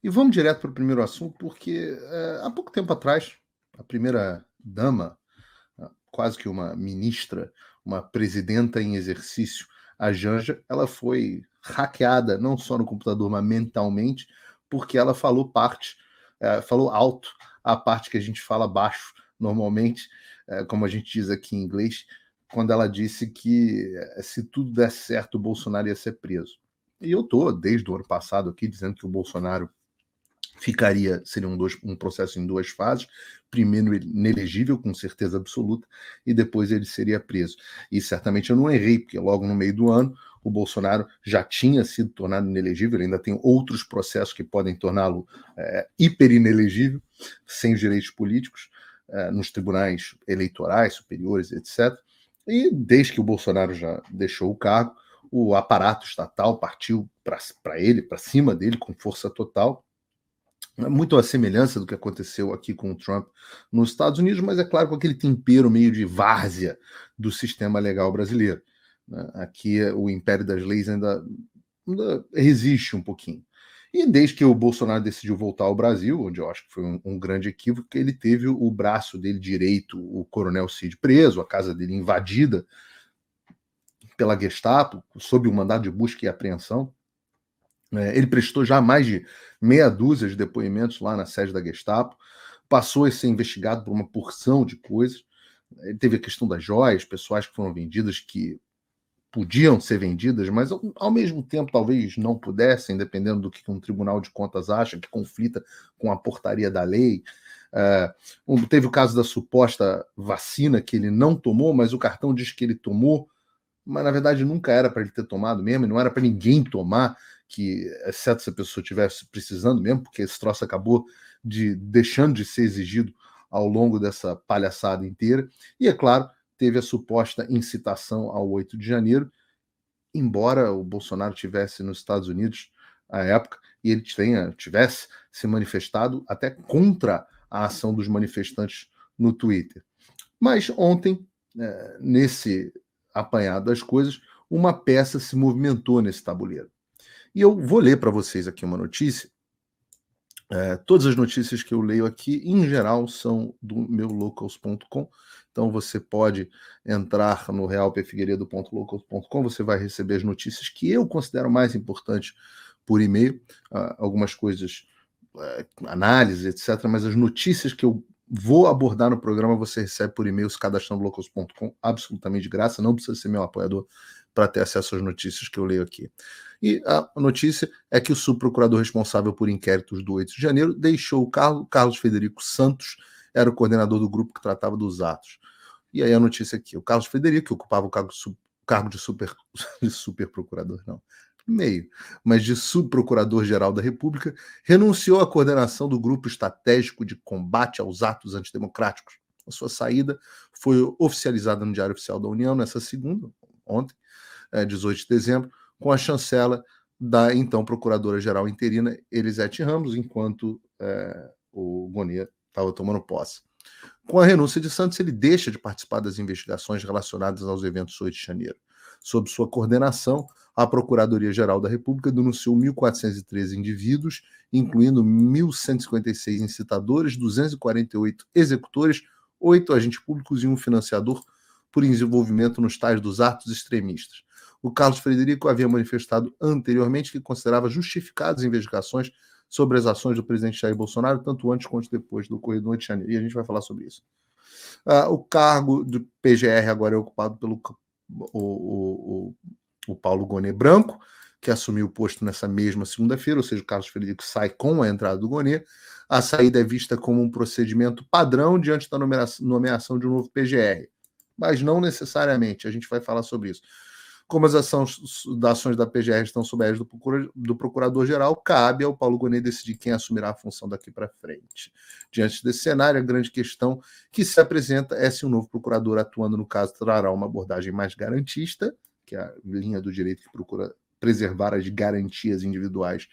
E vamos direto para o primeiro assunto, porque há pouco tempo atrás, a primeira-dama, quase que uma ministra, uma presidenta em exercício, a Janja, ela foi hackeada, não só no computador, mas mentalmente, porque ela falou alto a parte que a gente fala baixo normalmente, como a gente diz aqui em inglês, quando ela disse que se tudo der certo, o Bolsonaro ia ser preso. E eu estou, desde o ano passado, aqui dizendo que o Bolsonaro seria um processo em duas fases, primeiro inelegível, com certeza absoluta, e depois ele seria preso. E certamente eu não errei, porque logo no meio do ano o Bolsonaro já tinha sido tornado inelegível, ele ainda tem outros processos que podem torná-lo hiperinelegível, sem os direitos políticos, nos tribunais eleitorais superiores, etc. E desde que o Bolsonaro já deixou o cargo, o aparato estatal partiu para ele, para cima dele, com força total, muito a semelhança do que aconteceu aqui com o Trump nos Estados Unidos, mas é claro com aquele tempero meio de várzea do sistema legal brasileiro. Né? Aqui o império das leis ainda resiste um pouquinho. E desde que o Bolsonaro decidiu voltar ao Brasil, onde eu acho que foi um grande equívoco, que ele teve o braço dele direito, o coronel Cid, preso, a casa dele invadida pela Gestapo, sob o mandado de busca e apreensão. Ele prestou já mais de meia dúzia de depoimentos lá na sede da Gestapo, passou a ser investigado por uma porção de coisas. Ele teve a questão das joias pessoais que foram vendidas, que podiam ser vendidas, mas ao mesmo tempo talvez não pudessem, dependendo do que um tribunal de contas acha, que conflita com a portaria da lei. Teve o caso da suposta vacina que ele não tomou, mas o cartão diz que ele tomou, mas na verdade nunca era para ele ter tomado mesmo, e não era para ninguém tomar, que exceto se a pessoa estivesse precisando mesmo, porque esse troço acabou deixando de ser exigido ao longo dessa palhaçada inteira. E, é claro, teve a suposta incitação ao 8 de janeiro, embora o Bolsonaro estivesse nos Estados Unidos à época e ele tivesse se manifestado até contra a ação dos manifestantes no Twitter. Mas ontem, nesse apanhado das coisas, uma peça se movimentou nesse tabuleiro. E eu vou ler para vocês aqui uma notícia. Todas as notícias que eu leio aqui, em geral, são do meu locals.com. Então você pode entrar no realpfigueiredo.locals.com, você vai receber as notícias que eu considero mais importantes por e-mail, algumas coisas, análise, etc. Mas as notícias que eu vou abordar no programa você recebe por e-mail se cadastrando no locals.com, absolutamente de graça, não precisa ser meu apoiador para ter acesso às notícias que eu leio aqui. E a notícia é que o subprocurador responsável por inquéritos do 8 de janeiro deixou o cargo. Carlos Frederico Santos era o coordenador do grupo que tratava dos atos. E aí a notícia aqui, o Carlos Frederico, que ocupava o cargo de superprocurador, não, meio, mas de subprocurador-geral da República, renunciou à coordenação do grupo estratégico de combate aos atos antidemocráticos. A sua saída foi oficializada no Diário Oficial da União nessa segunda, ontem, 18 de dezembro, com a chancela da então procuradora-geral interina Elisete Ramos, enquanto o Gonê estava tomando posse. Com a renúncia de Santos, ele deixa de participar das investigações relacionadas aos eventos 8 de janeiro. Sob sua coordenação, a Procuradoria-Geral da República denunciou 1.413 indivíduos, incluindo 1.156 incitadores, 248 executores, 8 agentes públicos e um financiador, por envolvimento nos tais dos atos extremistas. O Carlos Frederico havia manifestado anteriormente que considerava justificadas as investigações sobre as ações do presidente Jair Bolsonaro, tanto antes quanto depois do ocorrido no 8 de janeiro. E a gente vai falar sobre isso. O cargo do PGR agora é ocupado pelo o Paulo Gonê Branco, que assumiu o posto nessa mesma segunda-feira, ou seja, o Carlos Frederico sai com a entrada do Gonê. A saída é vista como um procedimento padrão diante da nomeação de um novo PGR, mas não necessariamente, a gente vai falar sobre isso. Como as ações da PGR estão sob a égide do Procurador-Geral, cabe ao Paulo Gonê decidir quem assumirá a função daqui para frente. Diante desse cenário, a grande questão que se apresenta é se um novo procurador atuando no caso trará uma abordagem mais garantista, que é a linha do direito que procura preservar as garantias individuais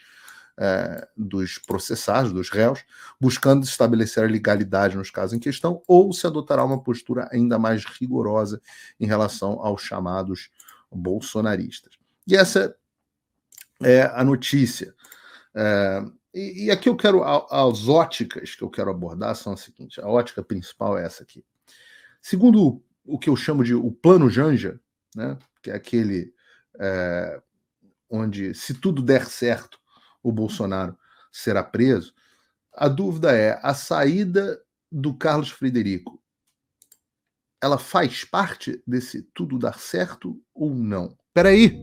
dos processados, dos réus, buscando estabelecer a legalidade nos casos em questão, ou se adotará uma postura ainda mais rigorosa em relação aos chamados bolsonaristas. E essa é a notícia. E aqui eu quero, as óticas que eu quero abordar são as seguintes: a ótica principal é essa aqui. Segundo o que eu chamo de o plano Janja, né, que é aquele onde, se tudo der certo, o Bolsonaro será preso, a dúvida é: a saída do Carlos Frederico, ela faz parte desse tudo dar certo ou não? Peraí,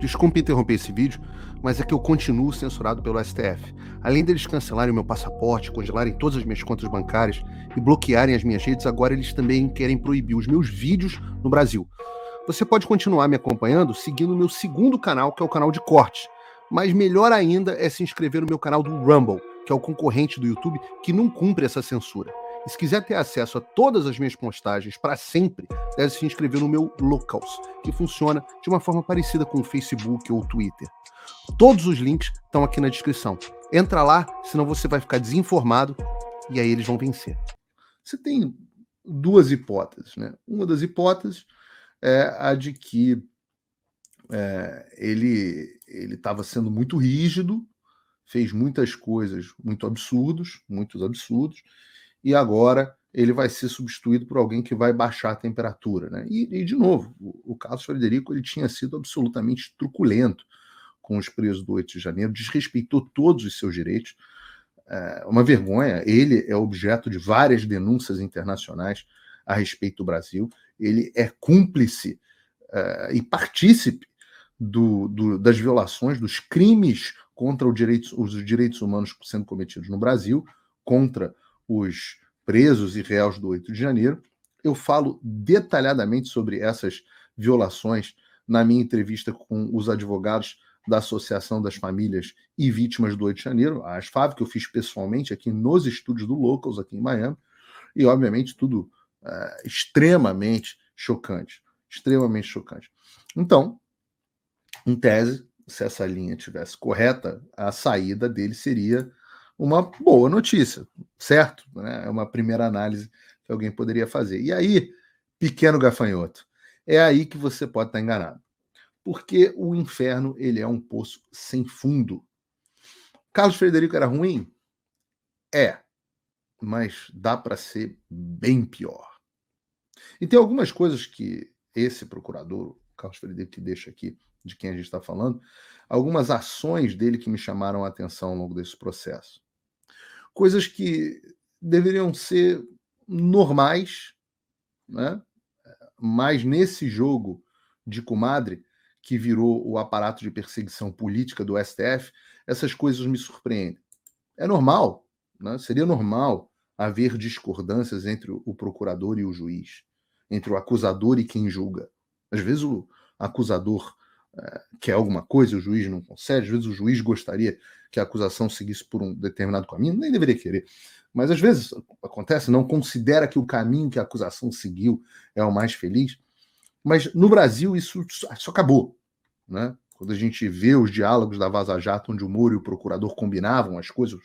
desculpe interromper esse vídeo, mas é que eu continuo censurado pelo STF. Além deles cancelarem o meu passaporte, congelarem todas as minhas contas bancárias e bloquearem as minhas redes, agora eles também querem proibir os meus vídeos no Brasil. Você pode continuar me acompanhando seguindo o meu segundo canal, que é o canal de cortes. Mas melhor ainda é se inscrever no meu canal do Rumble, que é o concorrente do YouTube que não cumpre essa censura. E se quiser ter acesso a todas as minhas postagens para sempre, deve se inscrever no meu Locals, que funciona de uma forma parecida com o Facebook ou o Twitter. Todos os links estão aqui na descrição. Entra lá, senão você vai ficar desinformado e aí eles vão vencer. Você tem duas hipóteses, né? Uma das hipóteses é a de que ele estava sendo muito rígido, fez muitas coisas muitos absurdos, e agora ele vai ser substituído por alguém que vai baixar a temperatura, né? E de novo, o Carlos Frederico ele tinha sido absolutamente truculento com os presos do 8 de janeiro, desrespeitou todos os seus direitos, uma vergonha. Ele é objeto de várias denúncias internacionais a respeito do Brasil, ele é cúmplice e partícipe das violações, dos crimes contra os direitos humanos sendo cometidos no Brasil, contra os presos e réus do 8 de janeiro. Eu falo detalhadamente sobre essas violações na minha entrevista com os advogados da Associação das Famílias e Vítimas do 8 de Janeiro, a ASFAV, que eu fiz pessoalmente aqui nos estúdios do Locals, aqui em Miami, e obviamente tudo extremamente chocante. Extremamente chocante. Então, em tese, se essa linha tivesse correta, a saída dele seria uma boa notícia, certo? É uma primeira análise que alguém poderia fazer. E aí, pequeno gafanhoto, é aí que você pode estar enganado. Porque o inferno ele é um poço sem fundo. Carlos Frederico era ruim? É, mas dá para ser bem pior. E tem algumas coisas que esse procurador, Carlos Frederico, que deixa aqui, de quem a gente está falando, algumas ações dele que me chamaram a atenção ao longo desse processo. Coisas que deveriam ser normais, né? Mas nesse jogo de comadre, que virou o aparato de perseguição política do STF, essas coisas me surpreendem. É normal, né? Seria normal haver discordâncias entre o procurador e o juiz, entre o acusador e quem julga. Às vezes o acusador quer alguma coisa, o juiz não concede, às vezes o juiz gostaria que a acusação seguisse por um determinado caminho, nem deveria querer. Mas às vezes acontece, não considera que o caminho que a acusação seguiu é o mais feliz. Mas no Brasil isso acabou, né? Quando a gente vê os diálogos da Vaza Jato, onde o Moro e o procurador combinavam as coisas,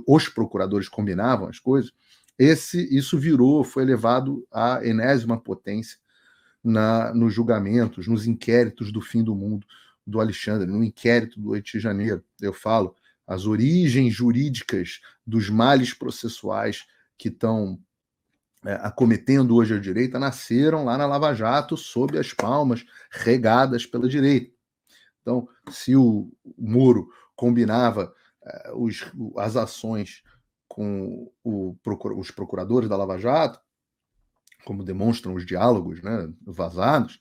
os procuradores combinavam as coisas, isso foi elevado à enésima potência nos julgamentos, nos inquéritos do fim do mundo do Alexandre, no inquérito do 8 de janeiro. Eu falo, as origens jurídicas dos males processuais que estão acometendo hoje a direita nasceram lá na Lava Jato, sob as palmas regadas pela direita. Então, se o Moro combinava as ações com os procuradores da Lava Jato, como demonstram os diálogos, né, vazados,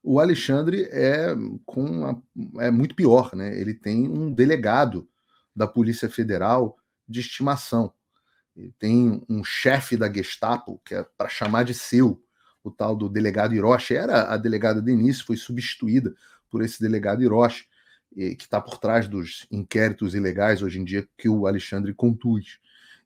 o Alexandre é muito pior, né? Ele tem um delegado da Polícia Federal de estimação. Ele tem um chefe da Gestapo, que é para chamar de seu, o tal do delegado Hiroshi. Era a delegada Denise, foi substituída por esse delegado Hiroshi, que está por trás dos inquéritos ilegais hoje em dia que o Alexandre conduz.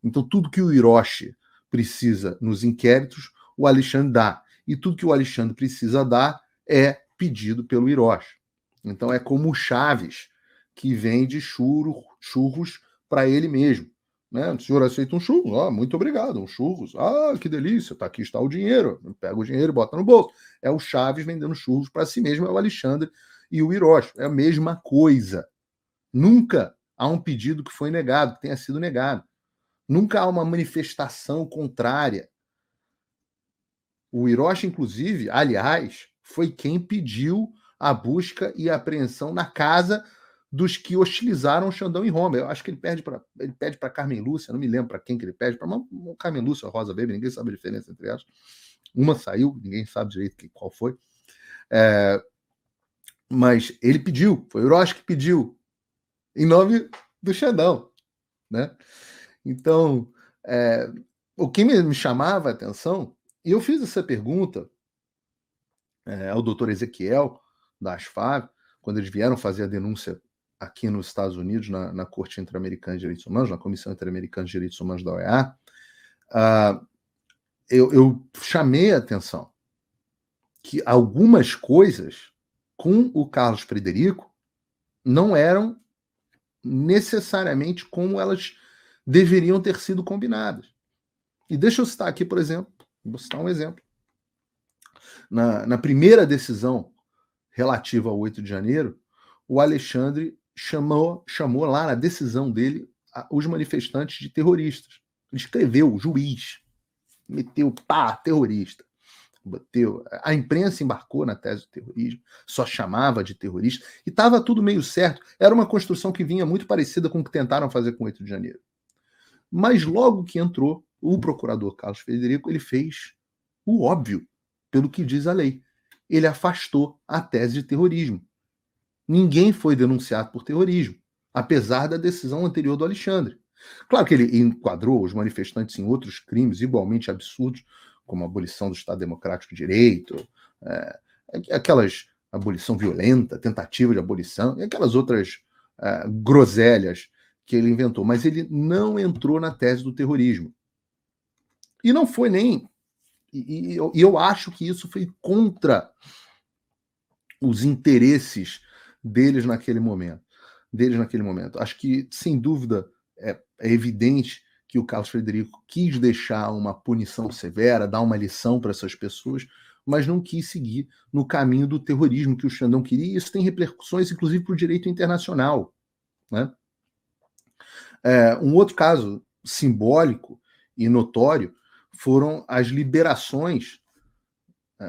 Então, tudo que o Hiroshi precisa nos inquéritos, o Alexandre dá. E tudo que o Alexandre precisa dar é pedido pelo Hiroshi. Então, é como o Chaves, que vende churros para ele mesmo. Né? O senhor aceita um churro? Ah, muito obrigado, um churros. Ah, que delícia, aqui está o dinheiro. Pega o dinheiro e bota no bolso. É o Chaves vendendo churros para si mesmo, é o Alexandre e o Hiroshi. É a mesma coisa. Nunca há um pedido que foi negado, que tenha sido negado. Nunca há uma manifestação contrária. O Hiroshi, inclusive, aliás, foi quem pediu a busca e a apreensão na casa dos que hostilizaram o Xandão em Roma. Eu acho que ele pede para Carmen Lúcia, não me lembro para quem que ele pede, para Carmen Lúcia ou Rosa Weber, ninguém sabe a diferença entre elas. Uma saiu, ninguém sabe direito qual foi. Mas ele pediu, foi o Hiroshi que pediu, em nome do Xandão, né? Então, o que me chamava a atenção, e eu fiz essa pergunta ao doutor Ezequiel, da ASFAV, quando eles vieram fazer a denúncia aqui nos Estados Unidos, na Corte Interamericana de Direitos Humanos, na Comissão Interamericana de Direitos Humanos da OEA, eu chamei a atenção que algumas coisas com o Carlos Frederico não eram necessariamente como elas deveriam ter sido combinadas. E deixa eu citar aqui, por exemplo, vou citar um exemplo. Na primeira decisão relativa ao 8 de janeiro, o Alexandre chamou lá na decisão dele os manifestantes de terroristas. Ele escreveu, juiz, meteu, terrorista. Bateu. A imprensa embarcou na tese do terrorismo, só chamava de terrorista, e estava tudo meio certo. Era uma construção que vinha muito parecida com o que tentaram fazer com o 8 de janeiro. Mas logo que entrou, o procurador Carlos Frederico, ele fez o óbvio, pelo que diz a lei. Ele afastou a tese de terrorismo. Ninguém foi denunciado por terrorismo, apesar da decisão anterior do Alexandre. Claro que ele enquadrou os manifestantes em outros crimes igualmente absurdos, como a abolição do Estado Democrático de Direito, aquelas abolição violenta, tentativa de abolição, e aquelas outras groselhas que ele inventou. Mas ele não entrou na tese do terrorismo. E não foi nem... E eu acho que isso foi contra os interesses deles naquele momento. Acho que, sem dúvida, é evidente que o Carlos Frederico quis deixar uma punição severa, dar uma lição para essas pessoas, mas não quis seguir no caminho do terrorismo que o Xandão queria, e isso tem repercussões, inclusive, para o direito internacional, né? Um outro caso simbólico e notório foram as liberações,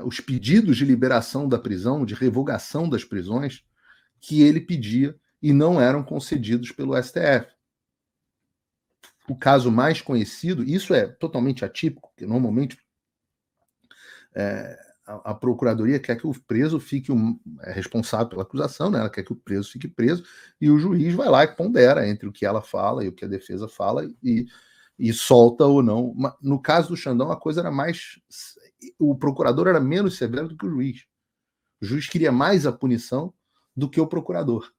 os pedidos de liberação da prisão, de revogação das prisões, que ele pedia e não eram concedidos pelo STF. O caso mais conhecido, isso é totalmente atípico, porque normalmente a Procuradoria quer que o preso fique responsável pela acusação, né? Ela quer que o preso fique preso, e o juiz vai lá e pondera entre o que ela fala e o que a defesa fala e solta ou não. No caso do Xandão, a coisa era mais... O procurador era menos severo do que o juiz. O juiz queria mais a punição do que o procurador,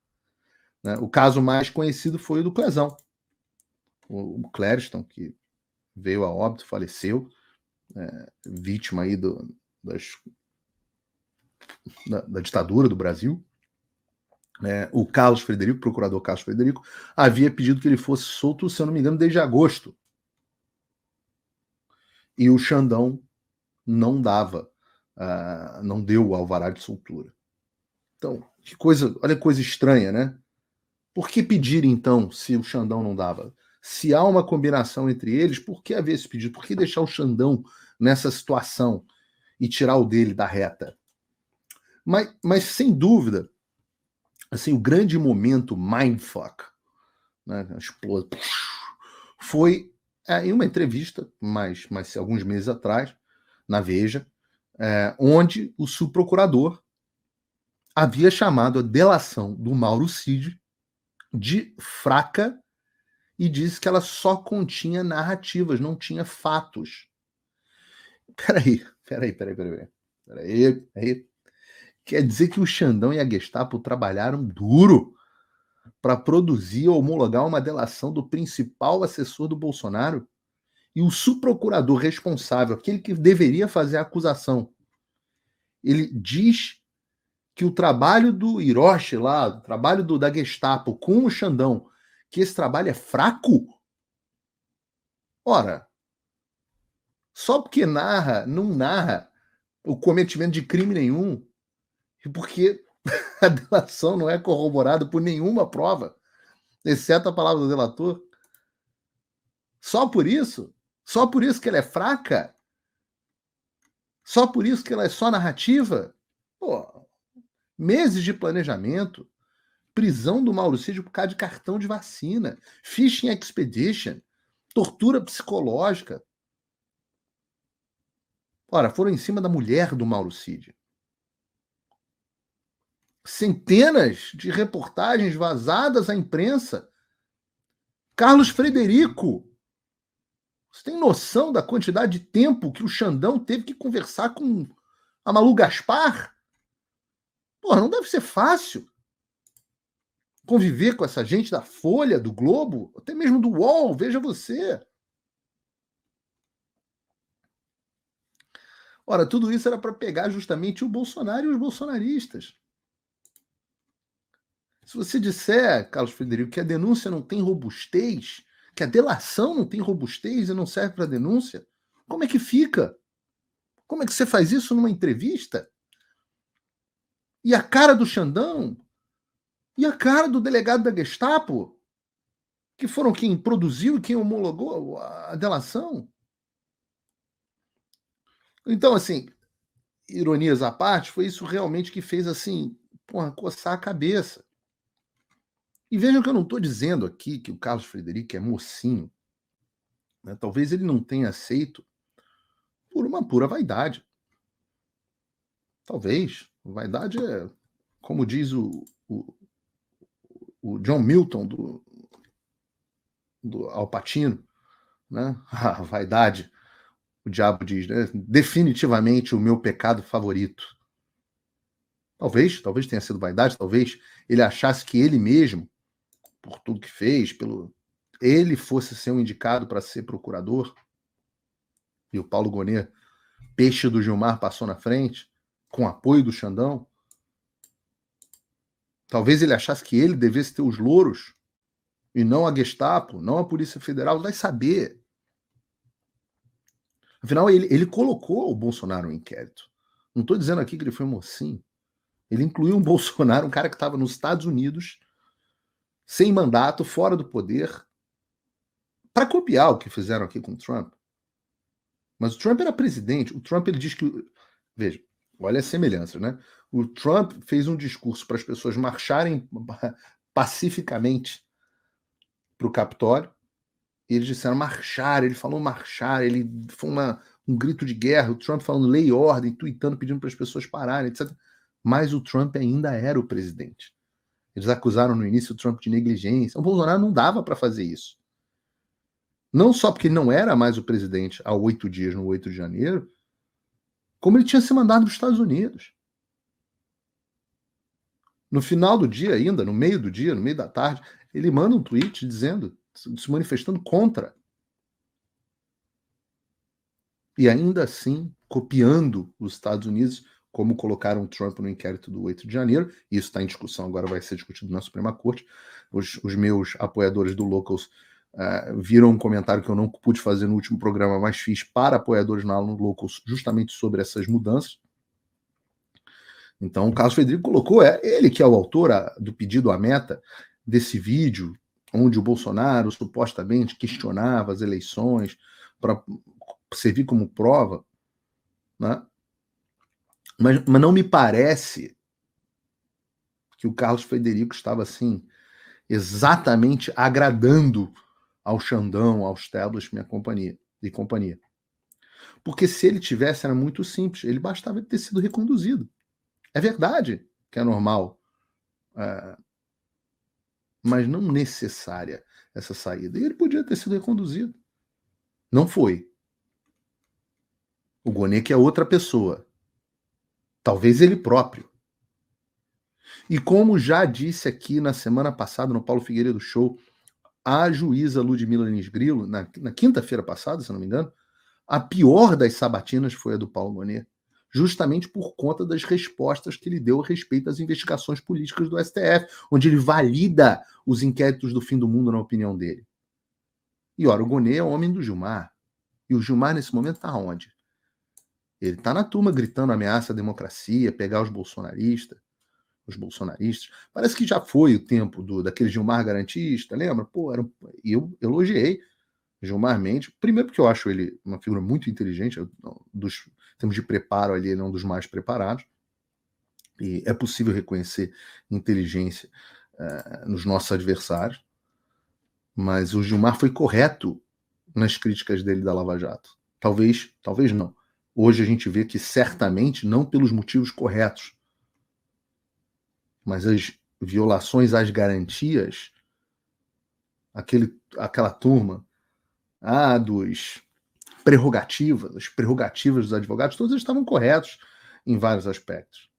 né? O caso mais conhecido foi o do Clesão. O Clériston, que veio a óbito, faleceu, vítima aí da ditadura do Brasil. O Carlos Frederico, o procurador Carlos Frederico, havia pedido que ele fosse solto, se eu não me engano, desde agosto. E o Xandão não dava, não deu o alvará de soltura. Então, olha que coisa estranha, né? Por que pedir, então, se o Xandão não dava? Se há uma combinação entre eles, por que haver esse pedido? Por que deixar o Xandão nessa situação e tirar o dele da reta? Mas sem dúvida, assim, o grande momento mindfuck, né, foi em uma entrevista, mais alguns meses atrás, na Veja, onde o subprocurador havia chamado a delação do Mauro Cid de fraca e disse que ela só continha narrativas, não tinha fatos. Peraí. Quer dizer que o Xandão e a Gestapo trabalharam duro para produzir e homologar uma delação do principal assessor do Bolsonaro? E o subprocurador responsável, aquele que deveria fazer a acusação, ele diz que o trabalho do Hiroshi lá, o trabalho da Gestapo com o Xandão, que esse trabalho é fraco? Ora, só porque não narra o cometimento de crime nenhum, e porque a delação não é corroborada por nenhuma prova, exceto a palavra do delator. Só por isso? Só por isso que ela é fraca? Só por isso que ela é só narrativa? Pô, meses de planejamento, prisão do Mauro Cid por causa de cartão de vacina, phishing expedition, tortura psicológica. Ora, foram em cima da mulher do Mauro Cid. Centenas de reportagens vazadas à imprensa. Carlos Frederico. Você tem noção da quantidade de tempo que o Xandão teve que conversar com a Malu Gaspar? Porra, não deve ser fácil conviver com essa gente da Folha, do Globo, até mesmo do UOL, veja você. Ora, tudo isso era para pegar justamente o Bolsonaro e os bolsonaristas. Se você disser, Carlos Frederico, que a denúncia não tem robustez, que a delação não tem robustez e não serve para denúncia, como é que fica? Como é que você faz isso numa entrevista? E a cara do Xandão? E a cara do delegado da Gestapo? Que foram quem produziu e quem homologou a delação? Então, assim, ironias à parte, foi isso realmente que fez, assim, porra, coçar a cabeça. E vejam que eu não estou dizendo aqui que o Carlos Frederico é mocinho. Né? Talvez ele não tenha aceito por uma pura vaidade. Talvez. Vaidade é, como diz o John Milton do Al Pacino, né? A vaidade, o diabo diz, né? Definitivamente o meu pecado favorito. Talvez tenha sido vaidade, talvez ele achasse que ele mesmo, por tudo que fez, ele fosse ser um indicado para ser procurador, e o Paulo Gonet, peixe do Gilmar, passou na frente, com apoio do Xandão. Talvez ele achasse que ele devesse ter os louros, e não a Gestapo, não a Polícia Federal, vai saber. Afinal, ele colocou o Bolsonaro no inquérito. Não estou dizendo aqui que ele foi mocinho. Ele incluiu um Bolsonaro, um cara que estava nos Estados Unidos, sem mandato, fora do poder, para copiar o que fizeram aqui com o Trump. Mas o Trump era presidente. O Trump, ele diz que... Veja, olha as semelhanças, né? O Trump fez um discurso para as pessoas marcharem pacificamente para o Capitólio. E eles disseram marchar, ele falou marchar, ele foi um grito de guerra, o Trump falando lei e ordem, tuitando, pedindo para as pessoas pararem, etc. Mas o Trump ainda era o presidente. Eles acusaram no início o Trump de negligência. O Bolsonaro não dava para fazer isso. Não só porque ele não era mais o presidente há 8 dias, no 8 de janeiro, como ele tinha se mandado para os Estados Unidos. No final do dia ainda, no meio do dia, no meio da tarde, ele manda um tweet dizendo, se manifestando contra. E ainda assim, copiando os Estados Unidos, como colocaram Trump no inquérito do 8 de janeiro, e isso está em discussão, agora vai ser discutido na Suprema Corte. Os meus apoiadores do Locals viram um comentário que eu não pude fazer no último programa, mas fiz para apoiadores na aula no Locals, justamente sobre essas mudanças. Então, o Carlos Frederico colocou, ele que é o autor do pedido à meta desse vídeo, onde o Bolsonaro supostamente questionava as eleições para servir como prova, né? Mas não me parece que o Carlos Frederico estava assim exatamente agradando ao Xandão, ao establishment e companhia. Porque se ele tivesse, era muito simples, ele bastava ter sido reconduzido. É verdade que é normal, mas não necessária essa saída. E ele podia ter sido reconduzido. Não foi. O Gonet é outra pessoa. Talvez ele próprio. E como já disse aqui na semana passada, no Paulo Figueiredo Show, a juíza Ludmila Lins Grilo, na quinta-feira passada, se não me engano, a pior das sabatinas foi a do Paulo Gonet, justamente por conta das respostas que ele deu a respeito às investigações políticas do STF, onde ele valida os inquéritos do fim do mundo na opinião dele. E, ora, o Gonet é o homem do Gilmar. E o Gilmar, nesse momento, está onde? Ele está na turma gritando ameaça à democracia, pegar os bolsonaristas. os bolsonaristas. Parece que já foi o tempo daquele Gilmar garantista, lembra? Pô, e eu elogiei Gilmar Mendes, primeiro porque eu acho ele uma figura muito inteligente, em termos de preparo ali, ele é um dos mais preparados, e é possível reconhecer inteligência nos nossos adversários, mas o Gilmar foi correto nas críticas dele da Lava Jato. Talvez não. Hoje a gente vê que certamente não pelos motivos corretos, mas as violações às garantias, aquela turma dos as prerrogativas dos advogados, todos eles estavam corretos em vários aspectos.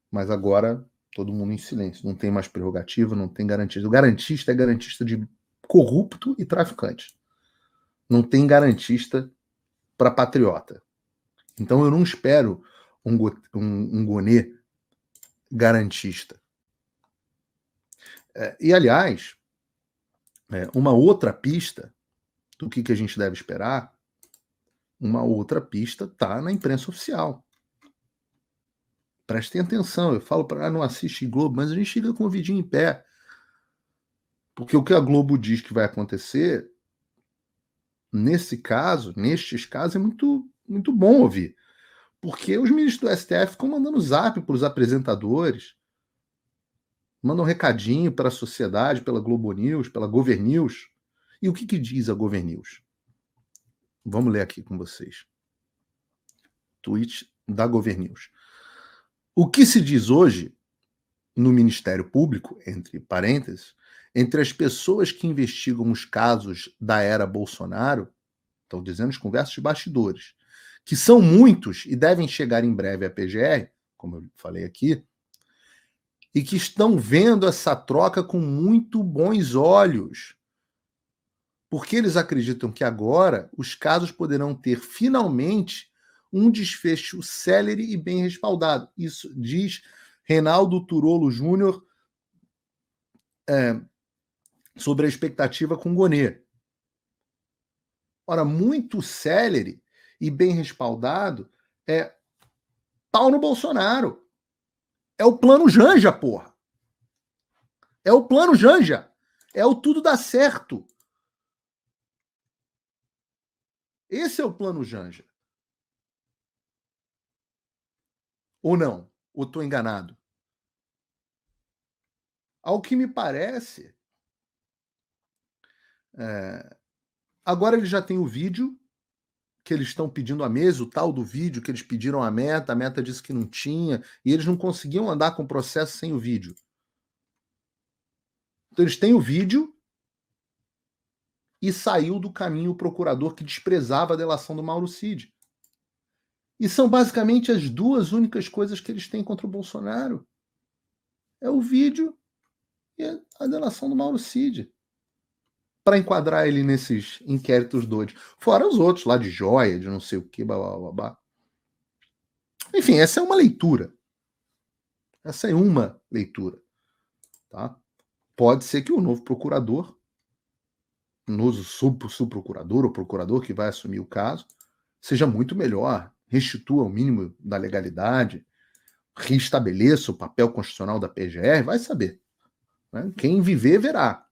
Mas agora todo mundo em silêncio, não tem mais prerrogativa, não tem garantia. O garantista é garantista de corrupto e traficante. Não tem garantista para patriota. Então eu não espero um Gonê garantista. E, aliás, uma outra pista do que a gente deve esperar, uma outra pista está na imprensa oficial. Prestem atenção, eu falo para não assistir Globo, mas a gente fica com o vidinho em pé. Porque o que a Globo diz que vai acontecer, nestes casos, é muito, muito bom ouvir. Porque os ministros do STF ficam mandando zap para os apresentadores, mandam um recadinho para a sociedade, pela Globo News, pela Gover News. E o que diz a Gover News? Vamos ler aqui com vocês. Tweet da Gover News. O que se diz hoje no Ministério Público, entre parênteses, entre as pessoas que investigam os casos da era Bolsonaro, estão dizendo as conversas de bastidores, que são muitos e devem chegar em breve à PGR, como eu falei aqui, e que estão vendo essa troca com muito bons olhos, porque eles acreditam que agora os casos poderão ter finalmente um desfecho célere e bem respaldado. Isso diz Reinaldo Turolo Júnior sobre a expectativa com Gonê. Ora, muito célere e bem respaldado é pau no Bolsonaro. É o plano Janja, porra. É o plano Janja. É o tudo dá certo. Esse é o plano Janja. Ou não? Ou estou enganado? Ao que me parece, agora ele já tem o vídeo que eles estão pedindo à mesa, o tal do vídeo que eles pediram à Meta, a Meta disse que não tinha, e eles não conseguiam andar com o processo sem o vídeo. Então eles têm o vídeo e saiu do caminho o procurador que desprezava a delação do Mauro Cid. E são basicamente as duas únicas coisas que eles têm contra o Bolsonaro. É o vídeo e a delação do Mauro Cid. Para enquadrar ele nesses inquéritos doidos. Fora os outros lá de joia, de não sei o que, blá, blá, blá, blá. Enfim, essa é uma leitura. Essa é uma leitura. Tá? Pode ser que o novo procurador, o novo subprocurador ou procurador que vai assumir o caso, seja muito melhor, restitua o mínimo da legalidade, reestabeleça o papel constitucional da PGR, vai saber. Né? Quem viver, verá.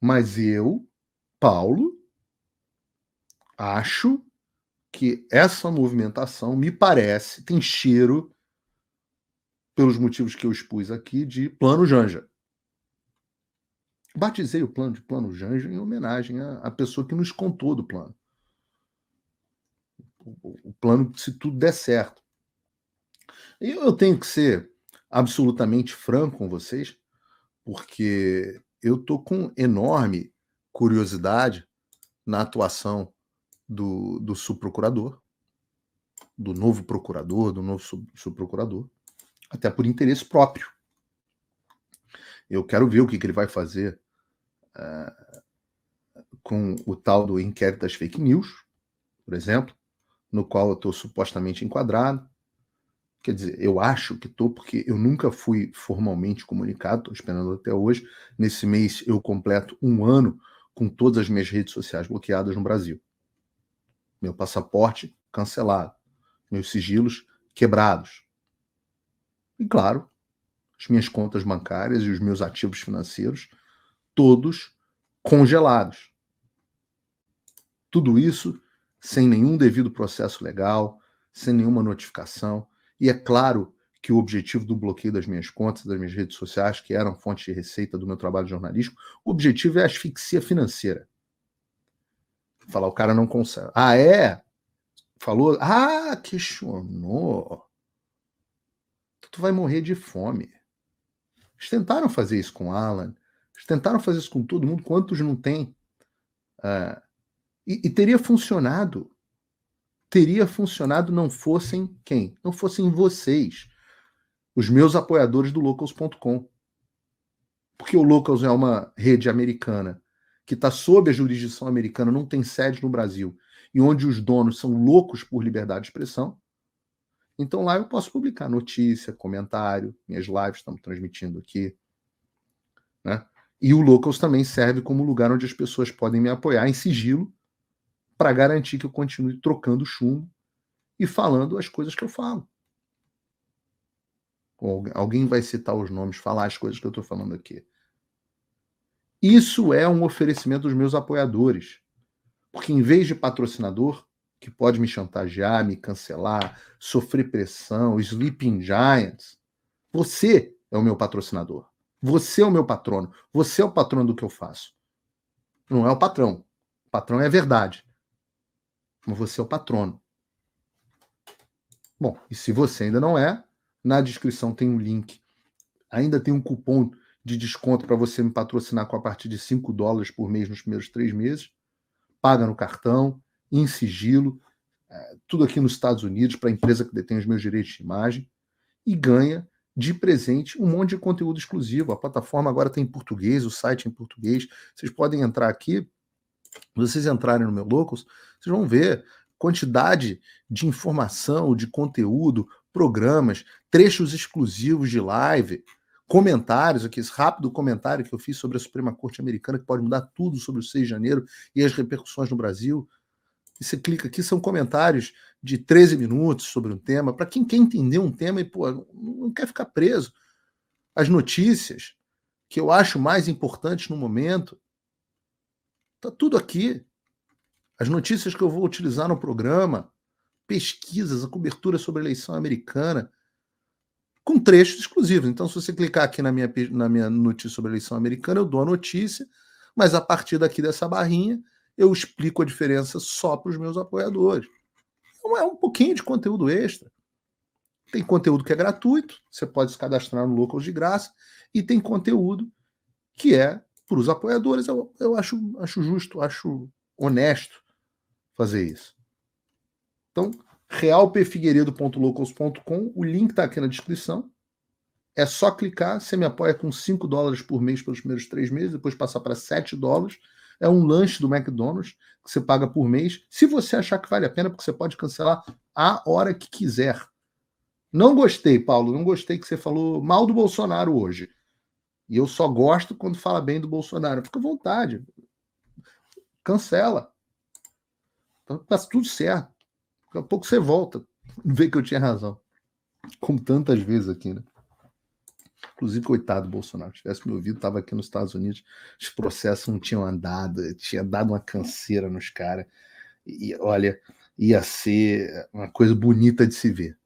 Mas eu, Paulo, acho que essa movimentação me parece, tem cheiro, pelos motivos que eu expus aqui, de plano Janja. Batizei o plano de plano Janja em homenagem à pessoa que nos contou do plano. O plano, se tudo der certo. E eu tenho que ser absolutamente franco com vocês, porque eu estou com enorme curiosidade na atuação do subprocurador, do novo procurador, do novo subprocurador, até por interesse próprio. Eu quero ver o que ele vai fazer com o tal do inquérito das fake news, por exemplo, no qual eu estou supostamente enquadrado. Quer dizer, eu acho que estou, porque eu nunca fui formalmente comunicado, estou esperando até hoje. Nesse mês eu completo 1 ano com todas as minhas redes sociais bloqueadas no Brasil. Meu passaporte cancelado. Meus sigilos quebrados. E claro, as minhas contas bancárias e os meus ativos financeiros, todos congelados. Tudo isso sem nenhum devido processo legal, sem nenhuma notificação. E é claro que o objetivo do bloqueio das minhas contas, das minhas redes sociais, que eram fonte de receita do meu trabalho jornalístico, o objetivo é a asfixia financeira. Falar, o cara não consegue. Ah, é? Falou? Ah, questionou. Tu vai morrer de fome. Eles tentaram fazer isso com Alan, eles tentaram fazer isso com todo mundo, quantos não tem? E teria funcionado. Teria funcionado, não fossem quem? Não fossem vocês, os meus apoiadores do Locals.com. Porque o Locals é uma rede americana que está sob a jurisdição americana, não tem sede no Brasil, e onde os donos são loucos por liberdade de expressão. Então lá eu posso publicar notícia, comentário, minhas lives estamos transmitindo aqui, né? E o Locals também serve como lugar onde as pessoas podem me apoiar em sigilo para garantir que eu continue trocando chumbo e falando as coisas que eu falo. Ou alguém vai citar os nomes, falar as coisas que eu estou falando aqui. Isso é um oferecimento dos meus apoiadores. Porque em vez de patrocinador, que pode me chantagear, me cancelar, sofrer pressão, Sleeping Giants, você é o meu patrocinador. Você é o meu patrono. Você é o patrono do que eu faço. Não é o patrão. O patrão é a verdade. Mas você é o patrono. Bom, e se você ainda não é, na descrição tem um link. Ainda tem um cupom de desconto para você me patrocinar com a partir de $5 por mês nos primeiros 3 meses. Paga no cartão, em sigilo, tudo aqui nos Estados Unidos, para a empresa que detém os meus direitos de imagem, e ganha de presente um monte de conteúdo exclusivo. A plataforma agora tem em português, o site em português. Vocês podem entrar aqui, se vocês entrarem no meu Locals, vocês vão ver quantidade de informação, de conteúdo, programas, trechos exclusivos de live, comentários, aqui, esse rápido comentário que eu fiz sobre a Suprema Corte Americana, que pode mudar tudo sobre o 6 de janeiro e as repercussões no Brasil. E você clica aqui, são comentários de 13 minutos sobre um tema, para quem quer entender um tema e não quer ficar preso. As notícias, que eu acho mais importantes no momento, tá tudo aqui. As notícias que eu vou utilizar no programa, pesquisas, a cobertura sobre a eleição americana, com trechos exclusivos. Então, se você clicar aqui na minha notícia sobre a eleição americana, eu dou a notícia, mas a partir daqui dessa barrinha, eu explico a diferença só para os meus apoiadores. Então, é um pouquinho de conteúdo extra. Tem conteúdo que é gratuito, você pode se cadastrar no Locals de graça, e tem conteúdo que é para os apoiadores. Eu acho justo, acho honesto fazer isso. Então, realpfigueiredo.locals.com, o link está aqui na descrição. É só clicar, você me apoia com $5 por mês pelos primeiros 3 meses, depois passar para $7. É um lanche do McDonald's que você paga por mês, se você achar que vale a pena, porque você pode cancelar a hora que quiser. Não gostei, Paulo, não gostei que você falou mal do Bolsonaro hoje. E eu só gosto quando fala bem do Bolsonaro. Fica à vontade. Cancela. Então tá tudo certo. Daqui a pouco você volta. Vê que eu tinha razão. Como tantas vezes aqui, né? Inclusive, coitado do Bolsonaro. Se tivesse me ouvido, estava aqui nos Estados Unidos, os processos não tinham andado, tinha dado uma canseira nos caras. E olha, ia ser uma coisa bonita de se ver.